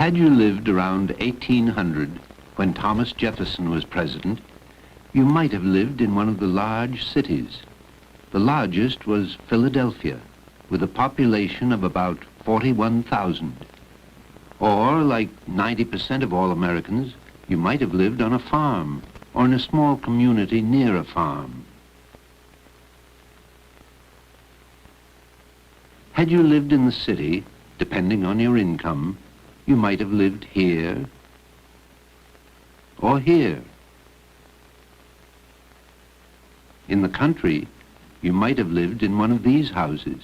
Had you lived around 1800, when Thomas Jefferson was president, you might have lived in one of the large cities. The largest was Philadelphia, with a population of about 41,000. Or, like 90% of all Americans, you might have lived on a farm or in a small community near a farm. Had you lived in the city, depending on your income, you might have lived here or here. In the country, you might have lived in one of these houses.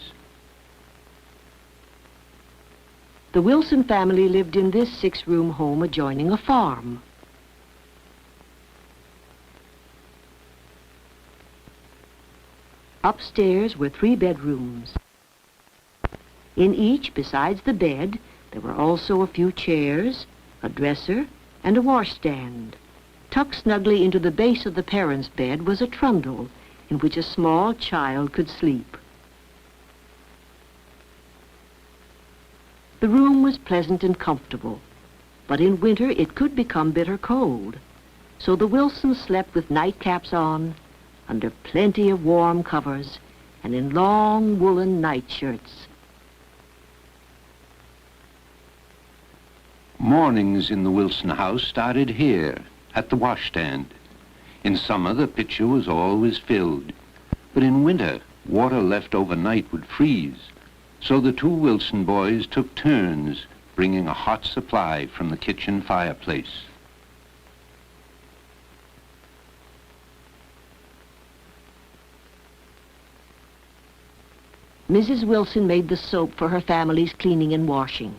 The Wilson family lived in this 6-room home adjoining a farm. Upstairs were 3 bedrooms. In each, besides the bed, there were also a few chairs, a dresser, and a washstand. Tucked snugly into the base of the parents' bed was a trundle in which a small child could sleep. The room was pleasant and comfortable, but in winter it could become bitter cold. So the Wilsons slept with nightcaps on, under plenty of warm covers, and in long woolen nightshirts. Mornings in the Wilson house started here, at the washstand. In summer, the pitcher was always filled, but in winter, water left overnight would freeze. So the 2 Wilson boys took turns bringing a hot supply from the kitchen fireplace. Mrs. Wilson made the soap for her family's cleaning and washing.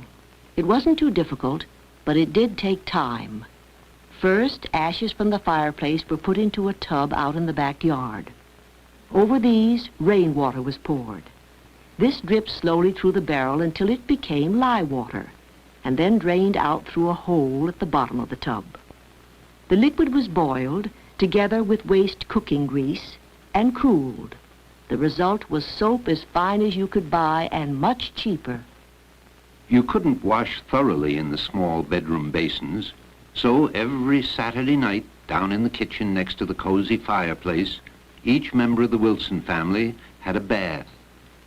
It wasn't too difficult, but it did take time. First, ashes from the fireplace were put into a tub out in the backyard. Over these, rainwater was poured. This dripped slowly through the barrel until it became lye water, and then drained out through a hole at the bottom of the tub. The liquid was boiled, together with waste cooking grease, and cooled. The result was soap as fine as you could buy and much cheaper. You couldn't wash thoroughly in the small bedroom basins, so every Saturday night, down in the kitchen next to the cozy fireplace, each member of the Wilson family had a bath,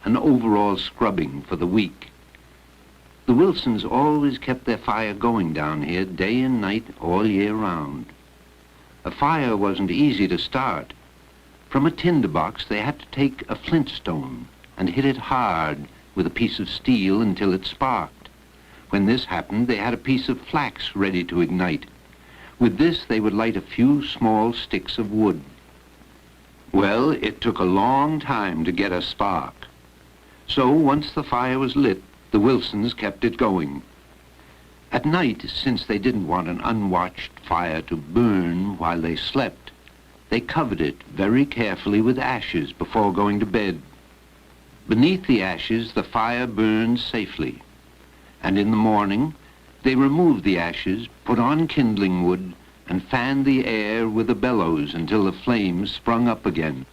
an overall scrubbing for the week. The Wilsons always kept their fire going down here day and night all year round. A fire wasn't easy to start. From a tinderbox, they had to take a flintstone and hit it hard with a piece of steel until it sparked. When this happened, they had a piece of flax ready to ignite. With this, they would light a few small sticks of wood. Well, it took a long time to get a spark. So once the fire was lit, the Wilsons kept it going. At night, since they didn't want an unwatched fire to burn while they slept, they covered it very carefully with ashes before going to bed. Beneath the ashes, the fire burned safely. And in the morning, they removed the ashes, put on kindling wood, and fanned the air with a bellows until the flames sprung up again.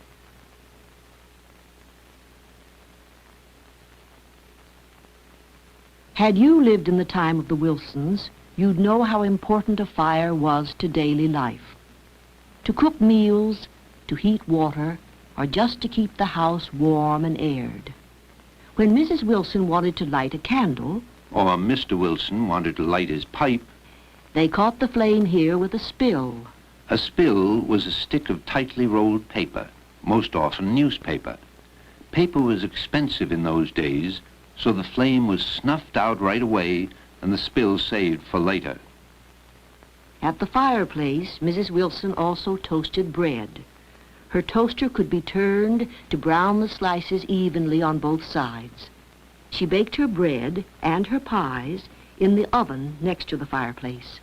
Had you lived in the time of the Wilsons, you'd know how important a fire was to daily life. To cook meals, to heat water, or just to keep the house warm and aired. When Mrs. Wilson wanted to light a candle, or Mr. Wilson wanted to light his pipe, they caught the flame here with a spill. A spill was a stick of tightly rolled paper, most often newspaper. Paper was expensive in those days, so the flame was snuffed out right away and the spill saved for later. At the fireplace, Mrs. Wilson also toasted bread. Her toaster could be turned to brown the slices evenly on both sides. She baked her bread and her pies in the oven next to the fireplace.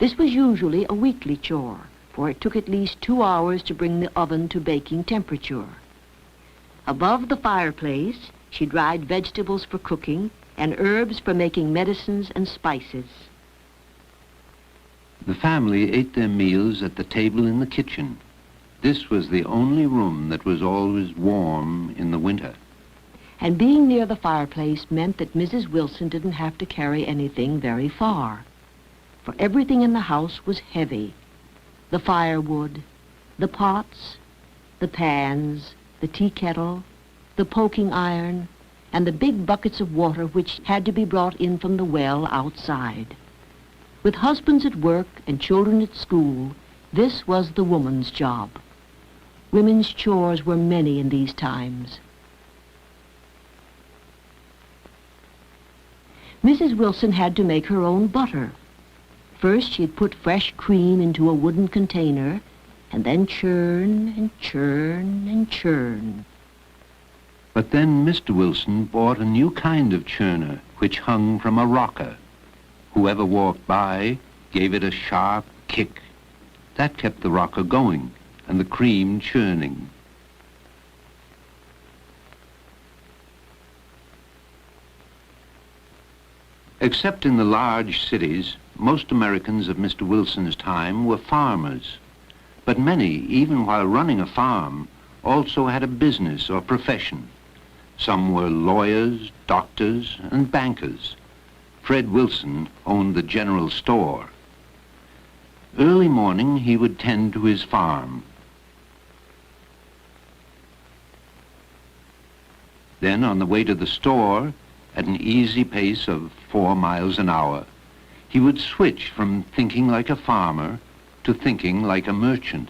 This was usually a weekly chore, for it took at least 2 hours to bring the oven to baking temperature. Above the fireplace, she dried vegetables for cooking and herbs for making medicines and spices. The family ate their meals at the table in the kitchen. This was the only room that was always warm in the winter. And being near the fireplace meant that Mrs. Wilson didn't have to carry anything very far, for everything in the house was heavy. The firewood, the pots, the pans, the tea kettle, the poking iron, and the big buckets of water which had to be brought in from the well outside. With husbands at work and children at school, this was the woman's job. Women's chores were many in these times. Mrs. Wilson had to make her own butter. First, she'd put fresh cream into a wooden container, and then churn and churn and churn. But then Mr. Wilson bought a new kind of churner which hung from a rocker. Whoever walked by gave it a sharp kick. That kept the rocker going and the cream churning. Except in the large cities, most Americans of Mr. Wilson's time were farmers. But many, even while running a farm, also had a business or profession. Some were lawyers, doctors, and bankers. Fred Wilson owned the general store. Early morning, he would tend to his farm. Then, on the way to the store, at an easy pace of 4 miles an hour, he would switch from thinking like a farmer to thinking like a merchant.